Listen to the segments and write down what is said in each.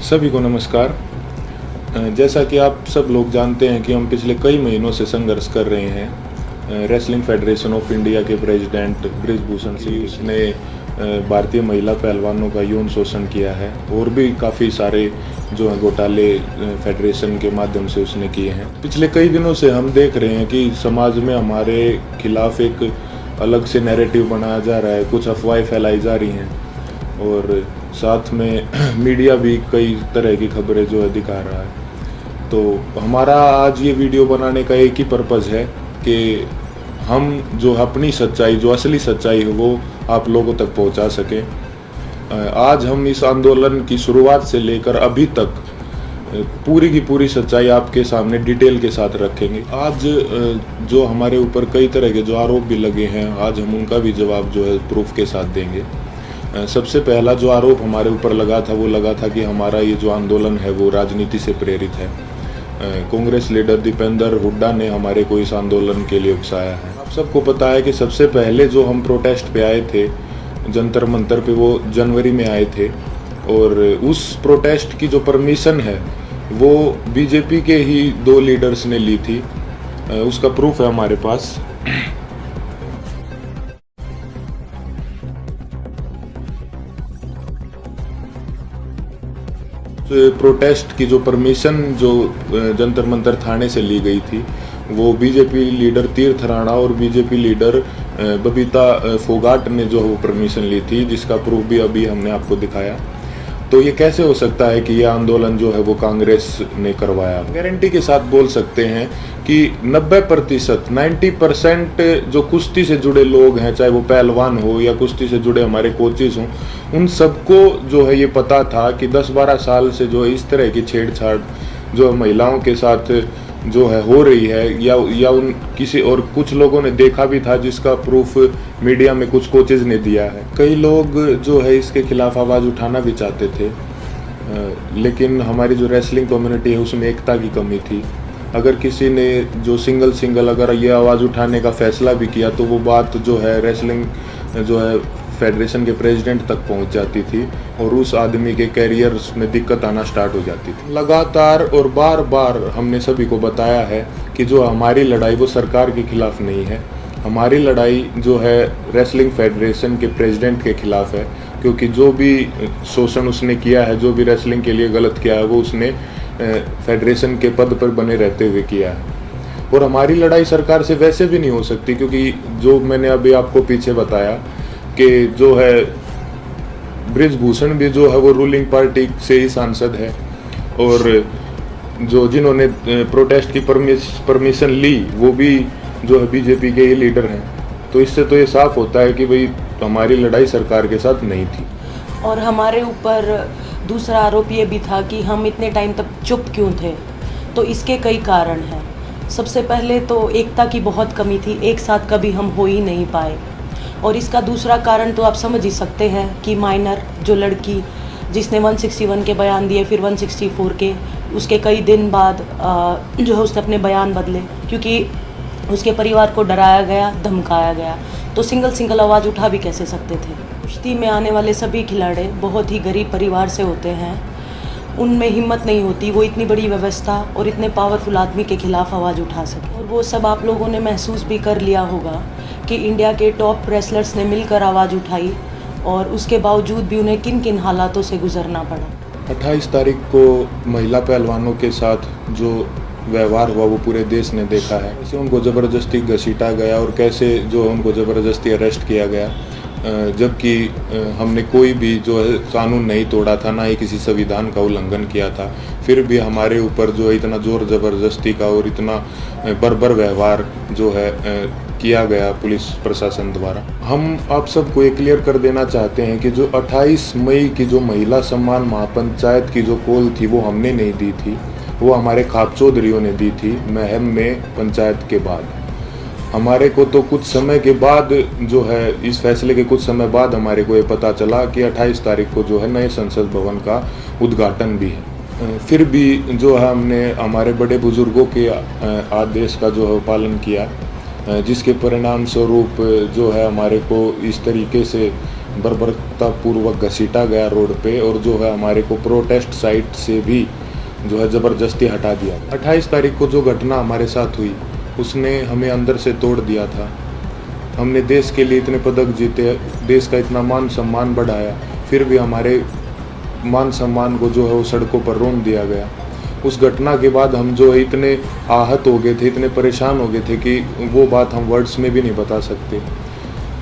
सभी को नमस्कार। जैसा कि आप सब लोग जानते हैं कि हम पिछले कई महीनों से संघर्ष कर रहे हैं। रेसलिंग फेडरेशन ऑफ इंडिया के प्रेसिडेंट बृजभूषण सिंह, उसने भारतीय महिला पहलवानों का यौन शोषण किया है और भी काफ़ी सारे जो है घोटाले फेडरेशन के माध्यम से उसने किए हैं। पिछले कई दिनों से हम देख रहे हैं कि समाज में हमारे खिलाफ एक अलग से नैरेटिव बनाया जा रहा है, कुछ अफवाहें फैलाई जा रही हैं और साथ में मीडिया भी कई तरह की खबरें जो है दिखा रहा है। तो हमारा आज ये वीडियो बनाने का एक ही पर्पज़ है कि हम जो अपनी सच्चाई, जो असली सच्चाई है वो आप लोगों तक पहुंचा सकें। आज हम इस आंदोलन की शुरुआत से लेकर अभी तक पूरी की पूरी सच्चाई आपके सामने डिटेल के साथ रखेंगे। आज जो हमारे ऊपर कई तरह के जो आरोप भी लगे हैं, आज हम उनका भी जवाब जो है प्रूफ के साथ देंगे। सबसे पहला जो आरोप हमारे ऊपर लगा था वो लगा था कि हमारा ये जो आंदोलन है वो राजनीति से प्रेरित है। कांग्रेस लीडर दीपेंद्र हुड्डा ने हमारे को इस आंदोलन के लिए उकसाया है। आप सबको पता है कि सबसे पहले जो हम प्रोटेस्ट पे आए थे जंतर मंतर पे, वो जनवरी में आए थे और उस प्रोटेस्ट की जो परमिशन है वो बीजेपी के ही 2 लीडर्स ने ली थी। उसका प्रूफ है हमारे पास। प्रोटेस्ट की जो परमिशन जो जंतर मंतर थाने से ली गई थी वो बीजेपी लीडर तीर्थ राणा और बीजेपी लीडर बबीता फोगाट ने जो वो परमिशन ली थी, जिसका प्रूफ भी अभी हमने आपको दिखाया। तो ये कैसे हो सकता है कि ये आंदोलन जो है वो कांग्रेस ने करवाया? गारंटी के साथ बोल सकते हैं कि 90% 90% जो कुश्ती से जुड़े लोग हैं, चाहे वो पहलवान हो या कुश्ती से जुड़े हमारे कोचेस हों, उन सबको जो है ये पता था कि 10-12 साल से जो है इस तरह की छेड़छाड़ जो महिलाओं के साथ जो है हो रही है या उन किसी और कुछ लोगों ने देखा भी था, जिसका प्रूफ मीडिया में कुछ कोचेज ने दिया है। कई लोग जो है इसके खिलाफ आवाज़ उठाना भी चाहते थे, लेकिन हमारी जो रेसलिंग कम्युनिटी है उसमें एकता की कमी थी। अगर किसी ने जो सिंगल अगर ये आवाज़ उठाने का फैसला भी किया तो वो बात जो है रेसलिंग जो है फेडरेशन के प्रेसिडेंट तक पहुंच जाती थी और उस आदमी के कैरियर में दिक्कत आना स्टार्ट हो जाती थी। लगातार और बार बार हमने सभी को बताया है कि जो हमारी लड़ाई वो सरकार के खिलाफ नहीं है, हमारी लड़ाई जो है रेसलिंग फेडरेशन के प्रेसिडेंट के खिलाफ है, क्योंकि जो भी शोषण उसने किया है, जो भी रेसलिंग के लिए गलत किया है वो उसने फेडरेशन के पद पर बने रहते हुए किया है। और हमारी लड़ाई सरकार से वैसे भी नहीं हो सकती, क्योंकि जो मैंने अभी आपको पीछे बताया कि जो है बृजभूषण भी जो है वो रूलिंग पार्टी से ही सांसद है और जो जिन्होंने प्रोटेस्ट की परमिशन ली वो भी जो है बीजेपी के ही लीडर हैं। तो इससे तो ये साफ होता है कि भाई हमारी लड़ाई सरकार के साथ नहीं थी। और हमारे ऊपर दूसरा आरोप ये भी था कि हम इतने टाइम तक चुप क्यों थे। तो इसके कई कारण हैं। सबसे पहले तो एकता की बहुत कमी थी, एक साथ कभी हम हो ही नहीं पाए। और इसका दूसरा कारण तो आप समझ ही सकते हैं कि माइनर जो लड़की जिसने 161 के बयान दिए, फिर 164 के, उसके कई दिन बाद जो है उसने अपने बयान बदले, क्योंकि उसके परिवार को डराया गया, धमकाया गया। तो सिंगल आवाज़ उठा भी कैसे सकते थे। कुश्ती में आने वाले सभी खिलाड़ी बहुत ही गरीब परिवार से होते हैं, उनमें हिम्मत नहीं होती वो इतनी बड़ी व्यवस्था और इतने पावरफुल आदमी के खिलाफ आवाज़ उठा सके। और वो सब आप लोगों ने महसूस भी कर लिया होगा कि इंडिया के टॉप रेसलर्स ने मिलकर आवाज़ उठाई और उसके बावजूद भी उन्हें किन किन हालातों से गुजरना पड़ा। 28 तारीख को महिला पहलवानों के साथ जो व्यवहार हुआ वो पूरे देश ने देखा है। कैसे उनको ज़बरदस्ती घसीटा गया और कैसे जो उनको ज़बरदस्ती अरेस्ट किया गया, जबकि हमने कोई भी जो है कानून नहीं तोड़ा था, ना ही किसी संविधान का उल्लंघन किया था। फिर भी हमारे ऊपर जो है इतना ज़ोर ज़बरदस्ती का और इतना बर्बर व्यवहार जो है किया गया पुलिस प्रशासन द्वारा। हम आप सबको ये क्लियर कर देना चाहते हैं कि जो 28 मई की जो महिला सम्मान महापंचायत की जो कॉल थी वो हमने नहीं दी थी, वो हमारे खाप चौधरियों ने दी थी महम में पंचायत के बाद। हमारे को तो कुछ समय के बाद जो है इस फैसले के कुछ समय बाद हमारे को ये पता चला कि 28 तारीख को जो है नए संसद भवन का उद्घाटन भी है। फिर भी जो है हमने हमारे बड़े बुजुर्गों के आदेश का जो है पालन किया, जिसके परिणाम स्वरूप जो है हमारे को इस तरीके से बर्बरतापूर्वक घसीटा गया रोड पे, और जो है हमारे को प्रोटेस्ट साइट से भी जो है ज़बरदस्ती हटा दिया। 28 तारीख को जो घटना हमारे साथ हुई उसने हमें अंदर से तोड़ दिया था। हमने देश के लिए इतने पदक जीते, देश का इतना मान सम्मान बढ़ाया, फिर भी हमारे मान सम्मान को जो है वो सड़कों पर रोन दिया गया। उस घटना के बाद हम जो है इतने आहत हो गए थे, इतने परेशान हो गए थे कि वो बात हम वर्ड्स में भी नहीं बता सकते।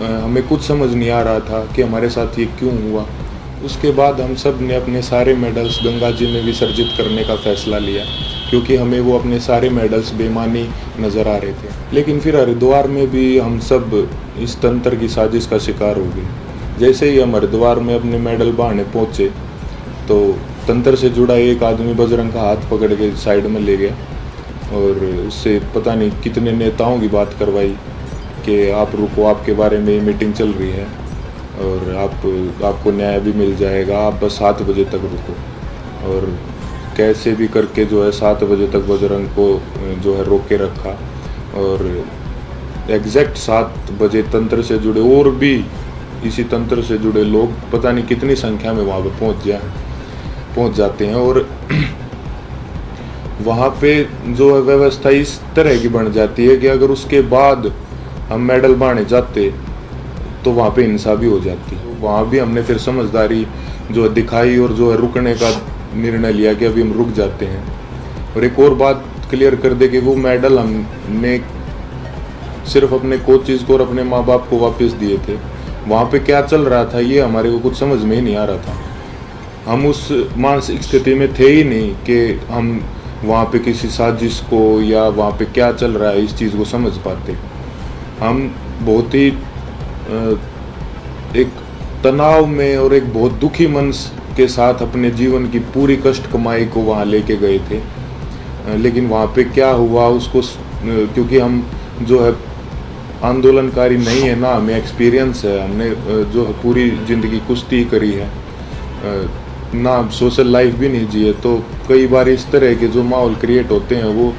हमें कुछ समझ नहीं आ रहा था कि हमारे साथ ये क्यों हुआ। उसके बाद हम सब ने अपने सारे मेडल्स गंगा जी में विसर्जित करने का फ़ैसला लिया, क्योंकि हमें वो अपने सारे मेडल्स बेमानी नज़र आ रहे थे। लेकिन फिर हरिद्वार में भी हम सब इस तंत्र की साजिश का शिकार हो गए। जैसे ही हम हरिद्वार में अपने मेडल बहाने पहुँचे तो तंत्र से जुड़ा एक आदमी बजरंग का हाथ पकड़ के साइड में ले गया और उससे पता नहीं कितने नेताओं की बात करवाई कि आप रुको, आपके बारे में मीटिंग चल रही है और आपको न्याय भी मिल जाएगा, आप बस 7 बजे तक रुको। और कैसे भी करके जो है 7 बजे तक बजरंग को जो है रोक के रखा, और एग्जैक्ट 7 बजे तंत्र से जुड़े और भी इसी तंत्र से जुड़े लोग पता नहीं कितनी संख्या में वहाँ पर पहुँच जाते हैं। और वहाँ पे जो है व्यवस्था इस तरह की बन जाती है कि अगर उसके बाद हम मेडल बांटे जाते तो वहाँ पे हिंसा भी हो जाती। वहाँ भी हमने फिर समझदारी जो है दिखाई और जो है रुकने का निर्णय लिया कि अभी हम रुक जाते हैं। और एक और बात क्लियर कर दे कि वो मेडल हमने सिर्फ अपने कोचेज़ को और अपने माँ बाप को वापस दिए थे। वहाँ पे क्या चल रहा था ये हमारे को कुछ समझ में ही नहीं आ रहा था। हम उस मानसिक स्थिति में थे ही नहीं कि हम वहाँ पे किसी साजिश को या वहाँ पे क्या चल रहा है इस चीज़ को समझ पाते। हम बहुत ही एक तनाव में और एक बहुत दुखी मन के साथ अपने जीवन की पूरी कष्ट कमाई को वहाँ लेके गए थे। लेकिन वहाँ पे क्या हुआ उसको, क्योंकि हम जो है आंदोलनकारी नहीं है ना, हमें एक्सपीरियंस है, हमने जो है पूरी ज़िंदगी कुश्ती करी है ना, सोशल लाइफ भी नहीं जिए, तो कई बार इस तरह के जो माहौल क्रिएट होते हैं वो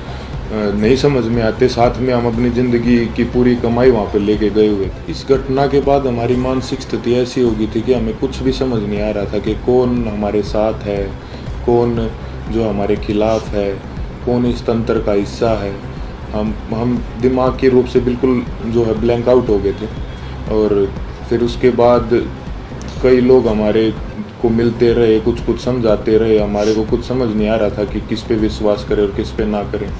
नहीं समझ में आते। साथ में हम अपनी ज़िंदगी की पूरी कमाई वहाँ पे लेके गए हुए थे। इस घटना के बाद हमारी मानसिक स्थिति ऐसी हो गई थी कि हमें कुछ भी समझ नहीं आ रहा था कि कौन हमारे साथ है, कौन जो हमारे खिलाफ है, कौन इस तंत्र का हिस्सा है। हम दिमागी रूप से बिल्कुल जो है ब्लैंक आउट हो गए थे। और फिर उसके बाद कई लोग हमारे को मिलते रहे, कुछ समझाते रहे, हमारे को कुछ समझ नहीं आ रहा था कि किस पे विश्वास करें और किस पे ना करें।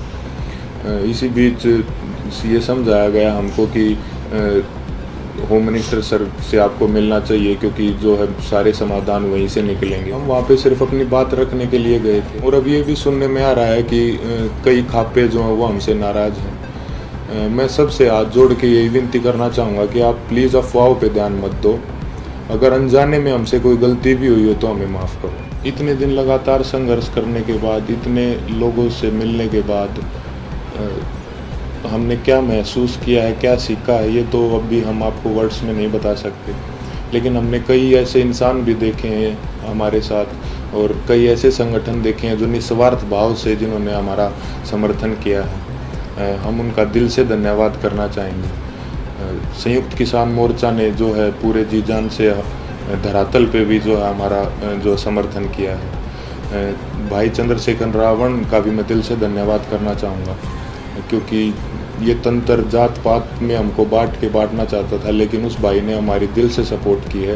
इसी बीच ये समझाया गया हमको कि होम मिनिस्टर सर से आपको मिलना चाहिए, क्योंकि जो है सारे समाधान वहीं से निकलेंगे। हम वहाँ पे सिर्फ अपनी बात रखने के लिए गए थे। और अब ये भी सुनने में आ रहा है कि कई खापे जो हैं वो हमसे नाराज़ हैं। मैं सबसे हाथ जोड़ के यही विनती करना चाहूँगा कि आप प्लीज़ अफवाहों पे ध्यान मत दो। अगर अनजाने में हमसे कोई गलती भी हुई हो तो हमें माफ़ करो। इतने दिन लगातार संघर्ष करने के बाद, इतने लोगों से मिलने के बाद हमने क्या महसूस किया है, क्या सीखा है, ये तो अभी हम आपको वर्ड्स में नहीं बता सकते। लेकिन हमने कई ऐसे इंसान भी देखे हैं हमारे साथ, और कई ऐसे संगठन देखे हैं जो निस्वार्थ भाव से जिन्होंने हमारा समर्थन किया है। हम उनका दिल से धन्यवाद करना चाहेंगे। संयुक्त किसान मोर्चा ने जो है पूरे जी जान से धरातल पे भी जो है हमारा जो समर्थन किया है। भाई चंद्रशेखर रावण का भी मैं दिल से धन्यवाद करना चाहूँगा, क्योंकि ये तंत्र जात पात में हमको बांटना चाहता था, लेकिन उस भाई ने हमारी दिल से सपोर्ट की है।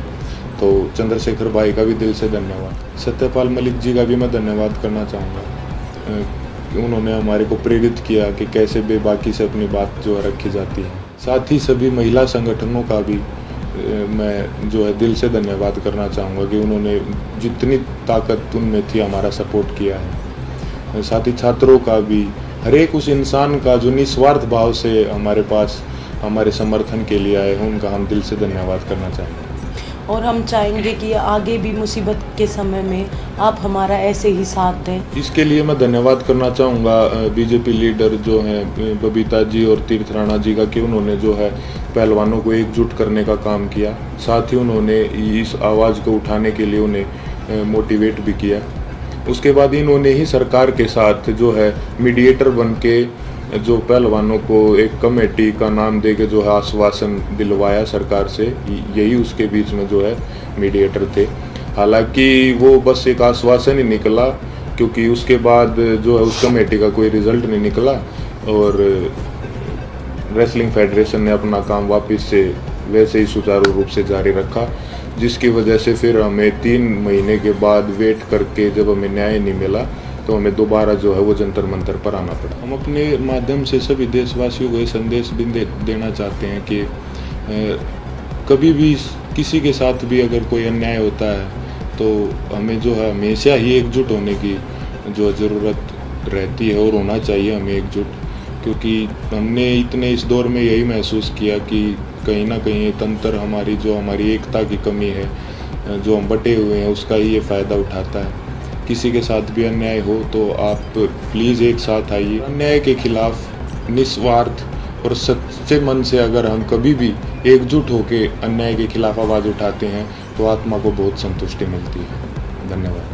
तो चंद्रशेखर भाई का भी दिल से धन्यवाद। सत्यपाल मलिक जी का भी मैं धन्यवाद करना चाहूँगा। उन्होंने हमारे को प्रेरित किया कि कैसे बेबाकी से अपनी बात जो है रखी जाती है। साथ ही सभी महिला संगठनों का भी मैं जो है दिल से धन्यवाद करना चाहूँगा कि उन्होंने जितनी ताकत उनमें थी हमारा सपोर्ट किया है। साथ ही छात्रों का भी, हर एक उस इंसान का जो निस्वार्थ भाव से हमारे पास हमारे समर्थन के लिए आए हैं, उनका हम दिल से धन्यवाद करना चाहेंगे। और हम चाहेंगे कि आगे भी मुसीबत के समय में आप हमारा ऐसे ही साथ दें। इसके लिए मैं धन्यवाद करना चाहूँगा बीजेपी लीडर जो हैं बबीता जी और तीर्थ राणा जी का, कि उन्होंने जो है पहलवानों को एकजुट करने का काम किया। साथ ही उन्होंने इस आवाज़ को उठाने के लिए उन्हें मोटिवेट भी किया। उसके बाद इन्होंने ही सरकार के साथ जो है मीडिएटर बन के जो पहलवानों को एक कमेटी का नाम दे के जो है आश्वासन दिलवाया सरकार से, यही उसके बीच में जो है मीडिएटर थे। हालांकि वो बस एक आश्वासन ही निकला, क्योंकि उसके बाद जो है उस कमेटी का कोई रिजल्ट नहीं निकला और रेसलिंग फेडरेशन ने अपना काम वापस से वैसे ही सुचारू रूप से जारी रखा, जिसकी वजह से फिर हमें 3 महीने के बाद वेट करके जब हमें न्याय नहीं मिला तो हमें दोबारा जो है वो जंतर मंतर पर आना पड़ा। हम अपने माध्यम से सभी देशवासियों को ये संदेश भी देना चाहते हैं कि कभी भी किसी के साथ भी अगर कोई अन्याय होता है तो हमें जो है हमेशा ही एकजुट होने की जो ज़रूरत रहती है और होना चाहिए हमें एकजुट, क्योंकि हमने इतने इस दौर में यही महसूस किया कि कहीं ना कहीं तंत्र हमारी एकता की कमी है, जो हम बटे हुए हैं उसका ही ये फ़ायदा उठाता है। किसी के साथ भी अन्याय हो तो आप प्लीज़ एक साथ आइए। अन्याय के खिलाफ निस्वार्थ और सच्चे मन से अगर हम कभी भी एकजुट होकर अन्याय के खिलाफ आवाज़ उठाते हैं तो आत्मा को बहुत संतुष्टि मिलती है। धन्यवाद।